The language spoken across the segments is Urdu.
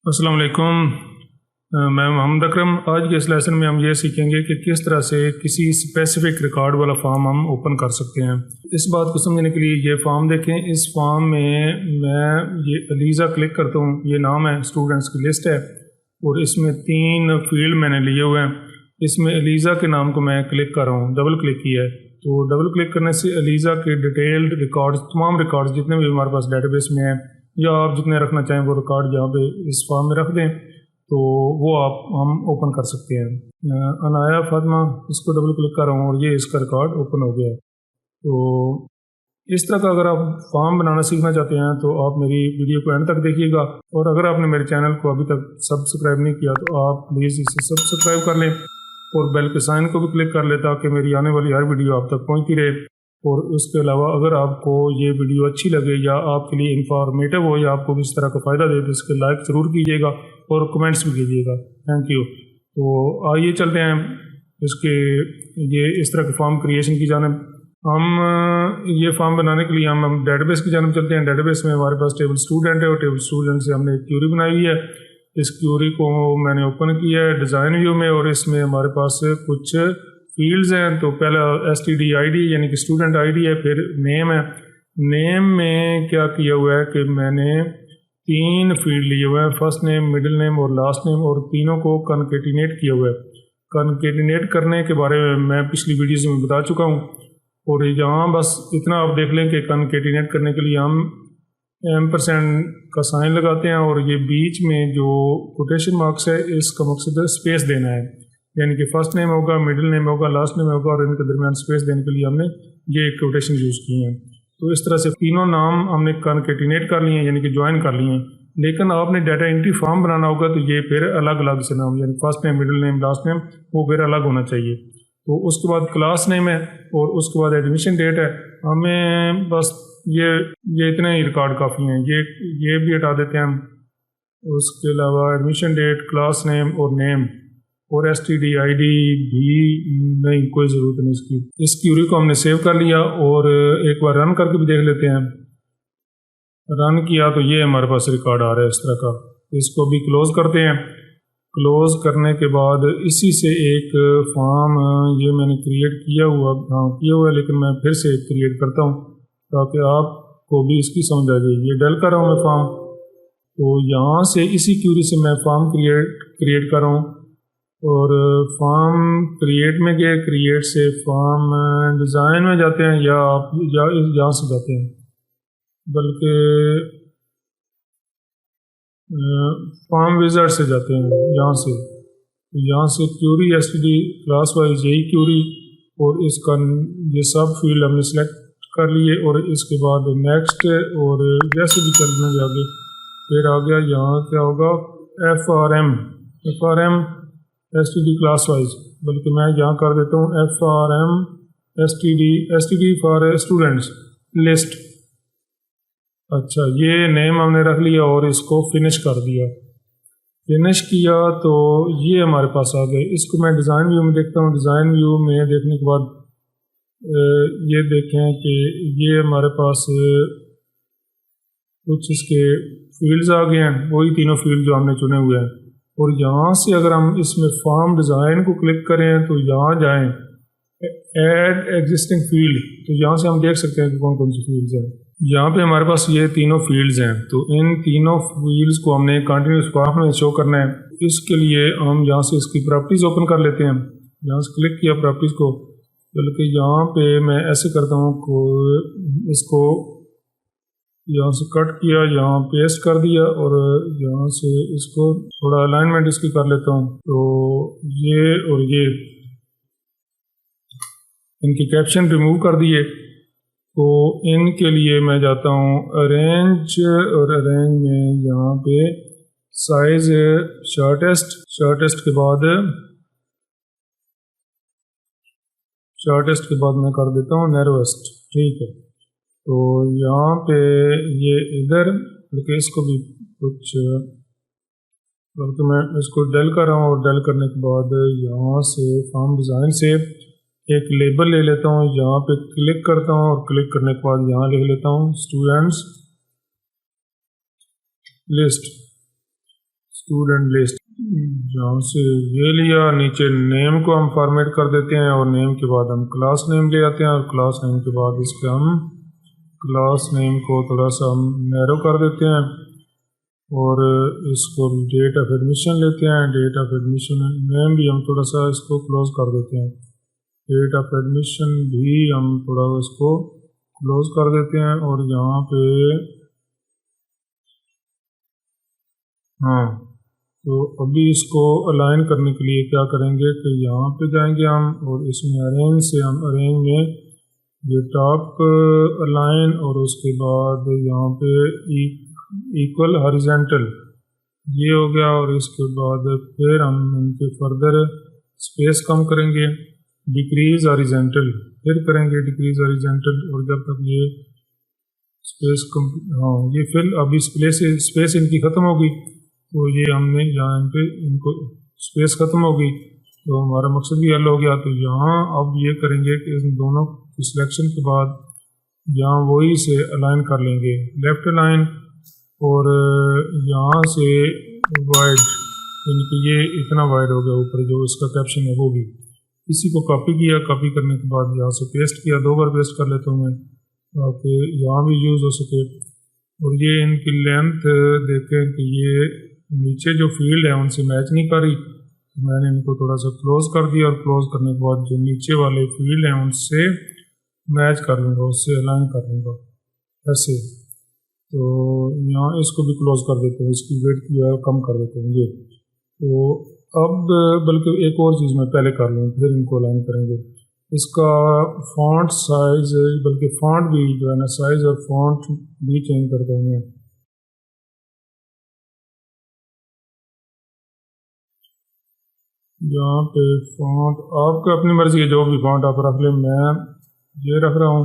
السلام علیکم، میں محمد اکرم۔ آج کے اس لیسن میں ہم یہ سیکھیں گے کہ کس طرح سے کسی اسپیسیفک ریکارڈ والا فارم ہم اوپن کر سکتے ہیں۔ اس بات کو سمجھنے کے لیے یہ فارم دیکھیں۔ اس فارم میں میں یہ علیزہ کلک کرتا ہوں، یہ نام ہے، اسٹوڈنٹس کی لسٹ ہے، اور اس میں 3 فیلڈ میں نے لیے ہوئے ہیں۔ اس میں علیزہ کے نام کو میں کلک کر رہا ہوں، ڈبل کلک کیا ہے تو ڈبل کلک کرنے سے علیزہ کے ڈیٹیلڈ ریکارڈز، تمام ریکارڈز جتنے بھی ہمارے پاس ڈیٹا بیس میں ہیں، یا آپ جتنے رکھنا چاہیں وہ ریکارڈ یہاں پہ اس فارم میں رکھ دیں تو وہ ہم اوپن کر سکتے ہیں۔ عنایا فاطمہ، اس کو ڈبل کلک کر رہا ہوں اور یہ اس کا ریکارڈ اوپن ہو گیا ہے۔ تو اس طرح کا اگر آپ فارم بنانا سیکھنا چاہتے ہیں تو آپ میری ویڈیو کو اینڈ تک دیکھیے گا، اور اگر آپ نے میرے چینل کو ابھی تک سبسکرائب نہیں کیا تو آپ پلیز اسے سبسکرائب کر لیں اور بیل کے سائن کو بھی کلک کر لیں تاکہ میری آنے والی ہر ویڈیو آپ تک پہنچتی رہے۔ اور اس کے علاوہ اگر آپ کو یہ ویڈیو اچھی لگے یا آپ کے لیے انفارمیٹیو ہو یا آپ کو کسی طرح کا فائدہ دے تو اس کے لائک ضرور کیجیے گا اور کمنٹس بھی کیجیے گا۔ Thank you. تو آئیے چلتے ہیں اس طرح کے فارم کریشن کی جانب۔ ہم یہ فارم بنانے کے لیے ہم ڈیٹا بیس کی جانب چلتے ہیں۔ ڈیٹا بیس میں ہمارے پاس ٹیبل اسٹوڈنٹ ہے، اور ٹیبل اسٹوڈنٹ سے ہم نے ایک کیوری بنائی ہوئی ہے۔ اس کیوری کو میں نے اوپن کیا ہے ڈیزائن ویو میں، اور اس میں ہمارے پاس کچھ فیلڈز ہیں۔ تو پہلا STD ID یعنی کہ اسٹوڈنٹ ID ہے، پھر نیم ہے۔ نیم میں کیا کیا ہوا ہے کہ میں نے 3 فیلڈ لیے ہوئے ہیں، فرسٹ نیم، مڈل نیم اور لاسٹ نیم، اور تینوں کو کنکیٹینیٹ کیا ہوا ہے۔ کنکیٹینیٹ کرنے کے بارے میں پچھلی ویڈیوز میں بتا چکا ہوں، اور یہاں بس اتنا آپ دیکھ لیں کہ کنکیٹینیٹ کرنے کے لیے ہم % کا سائن لگاتے ہیں، اور یہ بیچ میں جو کوٹیشن مارکس ہے اس کا مقصد ہے اسپیس دینا ہے، یعنی کہ فرسٹ نیم ہوگا، مڈل نیم ہوگا، لاسٹ نیم ہوگا، اور ان کے درمیان اسپیس دینے کے لیے ہم نے یہ کوٹیشن یوز کی ہیں۔ تو اس طرح سے تینوں نام ہم نے کنکیٹینیٹ کر لیے ہیں، یعنی کہ جوائن کر لیے ہیں۔ لیکن آپ نے ڈیٹا انٹری فارم بنانا ہوگا تو یہ پھر الگ الگ سے نام، یعنی first name, middle name, last name, وہ پھر الگ ہونا چاہیے۔ تو اس کے بعد کلاس نیم ہے، اور اس کے بعد ایڈمیشن ڈیٹ ہے۔ ہمیں بس یہ اتنے ہی ریکارڈ کافی ہیں، یہ بھی ہٹا دیتے ہیں ہم۔ اس کے علاوہ ایڈمیشن ڈیٹ، کلاس نیم اور نیم، اور STD ID بھی نہیں، کوئی ضرورت نہیں اس کی۔ اس کیوری کو ہم نے سیو کر لیا، اور ایک بار رن کر کے بھی دیکھ لیتے ہیں۔ رن کیا تو یہ ہمارے پاس ریکارڈ آ رہا ہے اس طرح کا۔ اس کو بھی کلوز کرتے ہیں۔ کلوز کرنے کے بعد اسی سے ایک فارم یہ میں نے کریٹ کیا ہوا ہے، لیکن میں پھر سے کریٹ کرتا ہوں تاکہ آپ کو بھی اس کی سمجھ آ جائے۔ یہ ڈل کر رہا ہوں میں فارم، تو یہاں سے اسی کیوری سے میں فارم کریٹ کر رہا ہوں، اور فارم کریٹ میں گئے، کریٹ سے فارم ڈیزائن میں جاتے ہیں، یا آپ یہاں سے جاتے ہیں، بلکہ فارم وزارڈ سے جاتے ہیں، یہاں سے کیوری STD کلاس وائز یہی کیوری، اور اس کا یہ سب فیلڈ ہم نے سلیکٹ کر لیے، اور اس کے بعد نیکسٹ، اور جیسے بھی چلنے کے آگے پھر آ گیا یہاں کیا ہوگا FRM STD کلاس وائز، بلکہ میں یہاں کر دیتا ہوں FRM STD for students list. اچھا، یہ نیم ہم نے رکھ لیا اور اس کو فنش کر دیا۔ فنش کیا تو یہ ہمارے پاس آ گئے۔ اس کو میں ڈیزائن ویو میں دیکھتا ہوں۔ ڈیزائن ویو میں دیکھنے کے بعد یہ دیکھیں کہ یہ ہمارے پاس کچھ اس کے فیلڈز آ گئے ہیں، وہی تینوں فیلڈ جو ہم نے چنے ہوئے ہیں۔ اور یہاں سے اگر ہم اس میں فارم ڈیزائن کو کلک کریں تو یہاں جائیں ایڈ ایگزسٹنگ فیلڈ، تو یہاں سے ہم دیکھ سکتے ہیں کہ کون کون سی فیلڈز ہیں۔ یہاں پہ ہمارے پاس یہ تینوں فیلڈز ہیں، تو ان تینوں فیلڈز کو ہم نے کنٹینیوس فارم میں شو کرنا ہے۔ اس کے لیے ہم یہاں سے اس کی پراپرٹیز اوپن کر لیتے ہیں۔ یہاں سے کلک کیا پراپرٹیز کو، بلکہ یہاں پہ میں ایسے کرتا ہوں کہ اس کو یہاں سے کٹ کیا، یہاں پیسٹ کر دیا، اور یہاں سے اس کو تھوڑا الائنمنٹ اس کی کر لیتا ہوں۔ تو یہ اور یہ ان کی کیپشن ریموو کر دیے۔ تو ان کے لیے میں جاتا ہوں ارینج، اور ارینج میں یہاں پہ سائز شارٹیسٹ کے بعد میں کر دیتا ہوں نیروسٹ، ٹھیک ہے۔ تو یہاں پہ یہ ادھر، بلکہ اس کو بھی بلکہ میں اس کو ڈل کر رہا ہوں، اور ڈل کرنے کے بعد یہاں سے فارم ڈیزائن سے ایک لیبل لے لیتا ہوں، یہاں پہ کلک کرتا ہوں، اور کلک کرنے کے بعد یہاں لکھ لیتا ہوں اسٹوڈنٹس اسٹوڈنٹ لسٹ جہاں سے یہ لیا، نیچے نیم کو ہم فارمیٹ کر دیتے ہیں اور نیم کے بعد ہم کلاس نیم لے آتے ہیں اور کلاس نیم کے بعد اس کے ہم کلاس نیم کو تھوڑا سا ہم نیرو کر دیتے ہیں اور اس کو ڈیٹ آف ایڈمیشن لیتے ہیں، ڈیٹ آف ایڈمیشن نیم بھی ہم تھوڑا سا اس کو کلوز کر دیتے ہیں، ڈیٹ آف ایڈمیشن بھی ہم تھوڑا اس کو کلوز کر دیتے ہیں اور یہاں پہ ہاں تو ابھی اس کو الائن کرنے کے لیے کیا کریں گے کہ یہاں پہ جائیں گے ہم اور اس میں ارینج سے ہم ارینج میں یہ ٹاپ الائن اور اس کے بعد یہاں پہ ایکول ہاریزنٹل یہ ہو گیا اور اس کے بعد پھر ہم ان کے فردر اسپیس کم کریں گے، ڈیکریز ہاریزنٹل پھر کریں گے ڈیکریز ہاریزنٹل اور جب تک یہ اسپیس کم یہ پھر اب اسپیس ان کی ختم ہوگی تو یہ ہم نے یہاں پہ ان کو اسپیس ختم ہوگی تو ہمارا مقصد بھی حل ہو گیا، تو یہاں اب یہ کریں گے کہ ان دونوں کی سلیکشن کے بعد یہاں وہی سے الائن کر لیں گے لیفٹ الائن اور یہاں سے وائڈ یعنی کہ یہ اتنا وائڈ ہو گیا اوپر جو اس کا کیپشن ہے وہ بھی اسی کو کاپی کیا، کاپی کرنے کے بعد یہاں سے پیسٹ کیا، 2 بار پیسٹ کر لیتا ہوں میں تاکہ یہاں بھی یوز ہو سکے اور یہ ان کی لینتھ دیکھیں کہ یہ نیچے جو فیلڈ ہے ان سے میچ نہیں کر رہی، میں نے ان کو تھوڑا سا کلوز کر دیا اور کلوز کرنے کے بعد جو نیچے والے فیلڈ ہیں ان سے میچ کر لوں گا، اس سے الائن کر لوں گا ایسے، تو یہاں اس کو بھی کلوز کر دیتے ہیں، اس کی ویڈتھ جو ہے کم کر دیتے ہیں یہ، تو اب بلکہ ایک اور چیز میں پہلے کر لوں پھر ان کو الائن کریں گے، اس کا فونٹ سائز بلکہ فونٹ بھی جو ہے نا سائز اور فونٹ بھی چینج کر دیں گے، یہاں پہ فونٹ آپ کو اپنی مرضی ہے جو بھی فونٹ آپ رکھ لیں، میں یہ رکھ رہا ہوں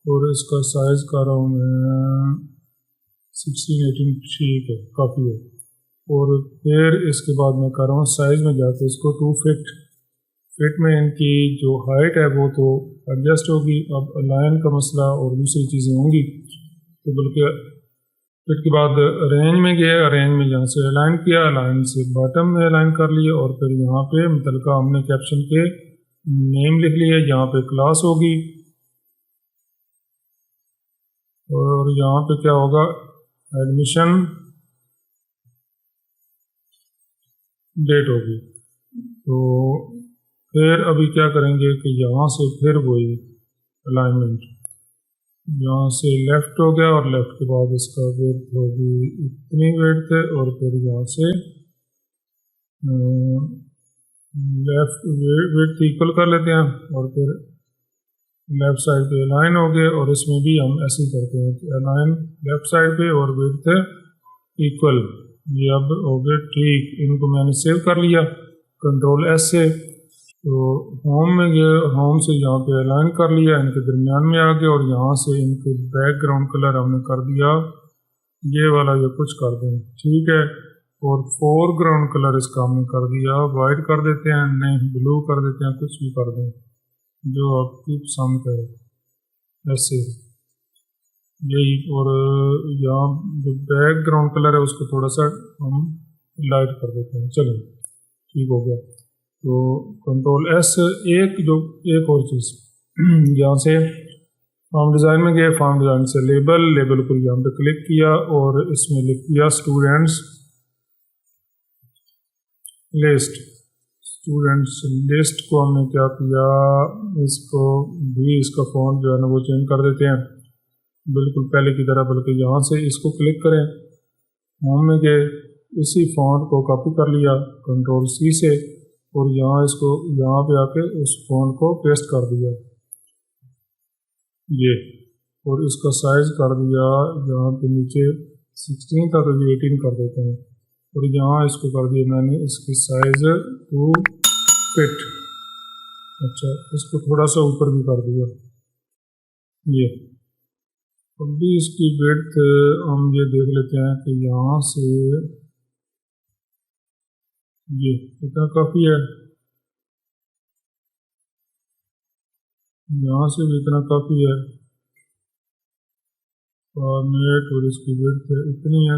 اور اس کا سائز کر رہا ہوں میں 16-18 ٹھیک ہے کافی ہے، اور پھر اس کے بعد میں کر رہا ہوں سائز میں جا کے اس کو 2 فٹ میں ان کی جو ہائٹ ہے وہ تو ایڈجسٹ ہوگی، اب الائن کا مسئلہ اور دوسری چیزیں ہوں گی تو بلکہ پھر کے بعد رینج میں گئے، رینج میں یہاں سے الائن کیا، الائن سے باٹم میں الائن کر لیے اور پھر یہاں پہ متعلقہ ہم نے کیپشن کے نیم لکھ لیے، یہاں پہ کلاس ہوگی اور یہاں پہ کیا ہوگا ایڈمیشن ڈیٹ ہوگی، تو پھر ابھی کیا کریں گے کہ یہاں سے پھر وہی الائنمنٹ یہاں سے لیفٹ ہو گیا اور لیفٹ کے بعد اس کا ویڈتھ ہوگی اتنی ویڈتھ اور پھر یہاں سے لیفٹ ویڈتھ ایکول کر لیتے ہیں اور پھر لیفٹ سائڈ پہ الائن ہو گئے اور اس میں بھی ہم ایسے ہی کرتے ہیں کہ الائن لیفٹ سائڈ پہ اور ویڈتھ ایکول، یہ اب ہو گئے ٹھیک، ان کو میں نے سیو کر لیا کنٹرول ایس سے، تو ہوم میں گئے، ہوم سے یہاں پہ الائن کر لیا، ان کے درمیان میں آ گئے اور یہاں سے ان کے بیک گراؤنڈ کلر ہم نے کر دیا یہ والا جو کچھ کر دیں ٹھیک ہے، اور فور گراؤنڈ کلر اس کا ہم نے کر دیا وائٹ کر دیتے ہیں، نہیں بلو کر دیتے ہیں، کچھ بھی کر دیں جو آپ کی پسند ہے ایسے یہی، اور یہاں جو بیک گراؤنڈ کلر ہے اس کو تھوڑا سا ہم لائٹ کر دیتے ہیں، چلیں ٹھیک ہو گیا، تو کنٹرول ایس ایک اور چیز یہاں سے فارم ڈیزائن میں گئے، فارم ڈیزائن سے لیبل کو یہاں پہ کلک کیا اور اس میں لکھ دیا اسٹوڈنٹس لسٹ کو ہم نے کیا کیا، اس کو بھی اس کا فونٹ جو ہے نا وہ چینج کر دیتے ہیں بالکل پہلے کی طرح، بلکہ یہاں سے اس کو کلک کریں، ہوم میں گئے، اسی فونٹ کو کاپی کر لیا کنٹرول سی سے اور یہاں اس کو یہاں پہ آ کے اس فونٹ کو پیسٹ کر دیا یہ، اور اس کا سائز کر دیا یہاں پہ نیچے 16 تھا تو یہ 18 کر دیتے ہیں، اور یہاں اس کو کر دیا میں نے اس کی سائز 2 فٹ، اچھا اس کو تھوڑا سا اوپر بھی کر دیا یہ، اب بھی اس کی ویڈتھ ہم یہ دیکھ لیتے ہیں کہ یہاں سے یہ اتنا کافی ہے، یہاں سے بھی اتنا کافی ہے، فارمیٹ اور اس کی ویڈتھ اتنی ہے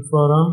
FRM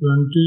20,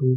2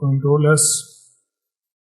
Ctrl+S,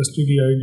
std_id,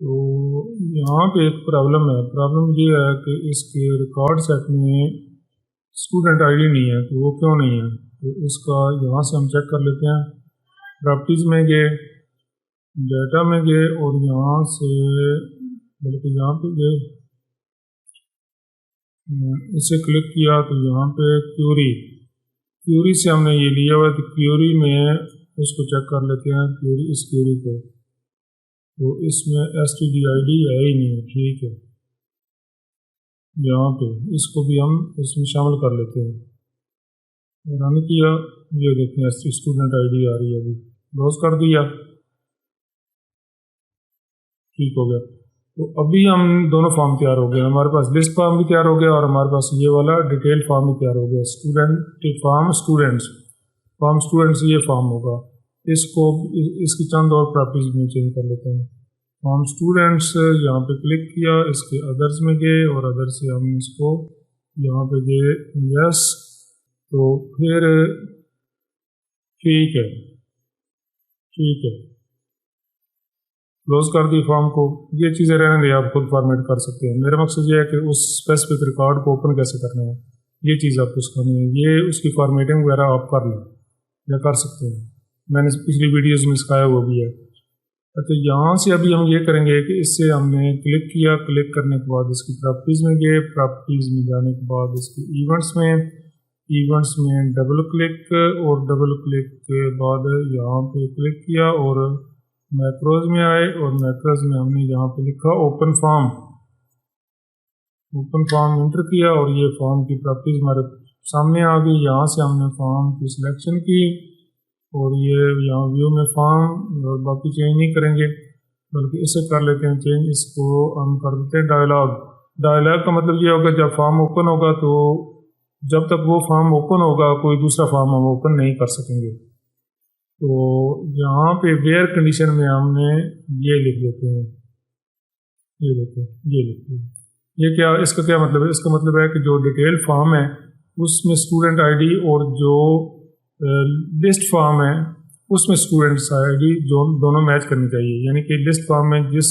تو یہاں پہ ایک پرابلم ہے، پرابلم یہ ہے کہ اس کے ریکارڈ سیٹ میں اسٹوڈنٹ آئی ڈی نہیں ہے، تو وہ کیوں نہیں ہے؟ تو اس کا یہاں سے ہم چیک کر لیتے ہیں، پراپرٹیز میں گئے، ڈیٹا میں گئے اور یہاں سے بلکہ یہاں پہ گئے، اسے کلک کیا تو یہاں پہ کیوری سے ہم نے یہ لیا ہوا ہے، تو کیوری میں اس کو چیک کر لیتے ہیں، اس کیوری کو، تو اس میں STDID ہے ہی نہیں، ٹھیک ہے، یہاں پہ اس کو بھی ہم اس میں شامل کر لیتے ہیں، رن کیا، یہ دیکھیں اسٹوڈنٹ ID آ رہی ہے، ابھی کلوز کر دیا، ٹھیک ہو گیا۔ تو ابھی ہم دونوں فارم تیار ہو گئے، ہمارے پاس لسٹ فارم بھی تیار ہو گیا اور ہمارے پاس یہ والا ڈیٹیل فارم بھی تیار ہو گیا، فارم اسٹوڈنٹس یہ فارم ہوگا، اس کو اس کی چند اور پراپرٹیز میں چینج کر لیتے ہیں، فارم اسٹوڈنٹس یہاں پہ کلک کیا، اس کے ادرس میں گئے اور ادر سے ہم اس کو یہاں پہ گئے یس، تو پھر ٹھیک ہے کلوز کر دی فارم کو، یہ چیزیں رہنے دیں، آپ خود فارمیٹ کر سکتے ہیں، میرا مقصد یہ ہے کہ اس اسپیسیفک ریکارڈ کو اوپن کیسے کرنا ہے، یہ چیز آپ کو سکھانی ہے، یہ اس کی فارمیٹنگ وغیرہ آپ کر لیں یا کر سکتے ہیں، میں نے پچھلی ویڈیوز میں سکھایا ہوا بھی ہے۔ اچھا یہاں سے ابھی ہم یہ کریں گے کہ اس سے ہم نے کلک کیا، کلک کرنے کے بعد اس کی پراپرٹیز میں گئے، پراپرٹیز میں جانے کے بعد اس کے ایونٹس میں ڈبل کلک اور ڈبل کلک کے بعد یہاں پہ کلک کیا اور میکروز میں آئے اور میکروز میں ہم نے یہاں پہ لکھا اوپن فارم انٹر کیا اور یہ فارم کی پراپرٹیز ہمارے سامنے آ گئی، یہاں سے ہم نے فارم کی سلیکشن کی اور یہ یہاں ویو میں فارم اور باقی چینج نہیں کریں گے بلکہ اسے کر لیتے ہیں چینج، اس کو ہم کر دیتے ہیں ڈائلاگ کا مطلب یہ ہوگا جب فارم اوپن ہوگا تو جب تک وہ فارم اوپن ہوگا کوئی دوسرا فارم ہم اوپن نہیں کر سکیں گے، تو یہاں پہ ویئر کنڈیشن میں ہم نے یہ لکھ دیتے ہیں، یہ لکھتے ہیں، یہ کیا اس کا کیا مطلب ہے؟ اس کا مطلب ہے کہ جو ڈیٹیل فارم ہے اس میں اسٹوڈنٹ آئی ڈی اور جو لسٹ فارم ہے اس میں اسٹوڈنٹس آئی ڈی جو دونوں میچ کرنی چاہیے، یعنی کہ لسٹ فارم میں جس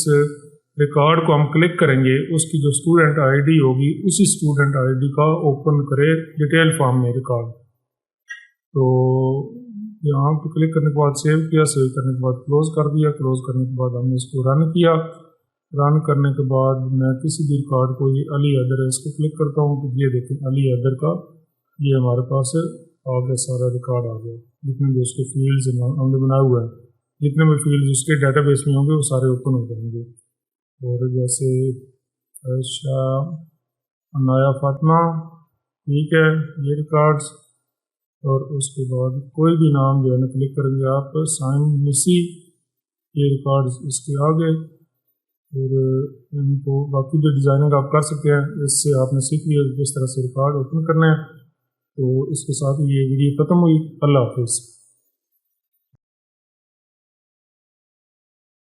ریکارڈ کو ہم کلک کریں گے اس کی جو اسٹوڈنٹ آئی ڈی ہوگی اسی اسٹوڈنٹ آئی ڈی کا اوپن کرے ڈیٹیل فارم میں ریکارڈ، تو یہاں پہ کلک کرنے کے بعد سیو کیا، سیو کرنے کے بعد کلوز کر دیا، کلوز کرنے کے بعد ہم نے اس کو رن کیا، رن کرنے کے بعد میں کسی بھی ریکارڈ کو یہ علی حیدر ہے اس کو کلک کرتا ہوں تو یہ دیکھیں علی حیدر کا یہ ہمارے پاس آ گیا، سارا ریکارڈ آ گیا، جتنے بھی اس کے فیلڈز ہم نے بنایا ہوا ہے، جتنے بھی فیلڈز اس کے ڈیٹا بیس میں ہوں گے وہ سارے اوپن ہو جائیں گے، اور جیسے عائشہ عنایا فاطمہ، ٹھیک ہے یہ ریکارڈز، اور اس کے بعد کوئی بھی نام جو ہے نا کلک کریں گے آپ سائن نسی، یہ ریکارڈز اس کے آگے، اور ان کو باقی جو ڈیزائننگ آپ کر سکتے ہیں، اس سے آپ نے سیکھ لیا کس طرح سے ریکارڈ اوپن کرنا ہے، تو اس کے ساتھ یہ ویڈیو ختم ہوئی، اللہ حافظ۔